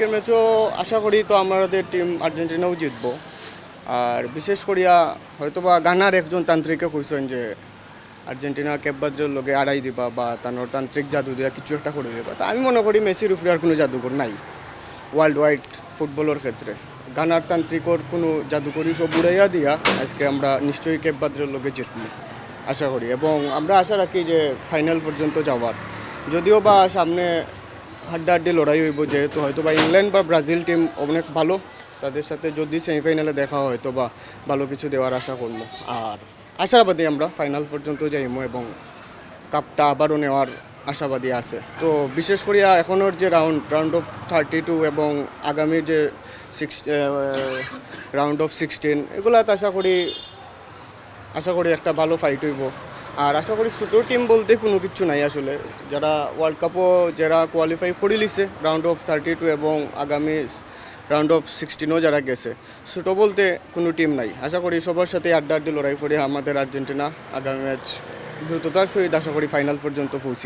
আজকের ম্যাচও আশা করি তো আমাদের টিম আর্জেন্টিনাও জিতবো। আর বিশেষ করিয়া হয়তোবা গানার একজন তান্ত্রিকে কইছেন যে আর্জেন্টিনা কেপবাদ্রের লগে আড়াই দিবা বা তানোর তান্ত্রিক জাদু দিয়া কিছু একটা করে দিবা। তা আমি মনে করি মেসির উপরে আর কোনো জাদুকর নাই ওয়ার্ল্ড ওয়াইড ফুটবলের ক্ষেত্রে। গানার তান্ত্রিকর কোনো জাদুকরি সব উড়াইয়া দিয়া আজকে আমরা নিশ্চয়ই কেপবাদ্রের লগে জিতবো আশা করি, এবং আমরা আশা রাখি যে ফাইনাল পর্যন্ত যাওয়ার। যদিও বা সামনে হাড্ডাহাড্ডি লড়াই হইব, যেহেতু হয়তো বা ইংল্যান্ড বা ব্রাজিল টিম অনেক ভালো, তাদের সাথে যদি সেমিফাইনালে দেখা হয় তো বা ভালো কিছু দেওয়ার আশা করবো। আর আশাবাদী আমরা ফাইনাল পর্যন্ত যাইমো এবং কাপটা আবারও নেওয়ার আশাবাদী আছে। তো বিশেষ করিয়া এখনের যে রাউন্ড অফ 32 এবং আগামীর যে রাউন্ড অফ 16 এগুলাতে আশা করি একটা ভালো ফাইট হইব। আর আশা করি ছোটো টিম বলতে কোনো কিছু নাই আসলে, যারা ওয়ার্ল্ড কাপও যারা কোয়ালিফাই করে লিছে রাউন্ড অফ 32 এবং আগামী রাউন্ড অফ 16ও যারা গেছে, ছোটো বলতে কোনো টিম নাই। আশা করি সবার সাথে আড্ডা লড়াই করে আমাদের আর্জেন্টিনা আগামী ম্যাচ দ্রুততার সহিত আশা করি ফাইনাল পর্যন্ত পৌঁছি।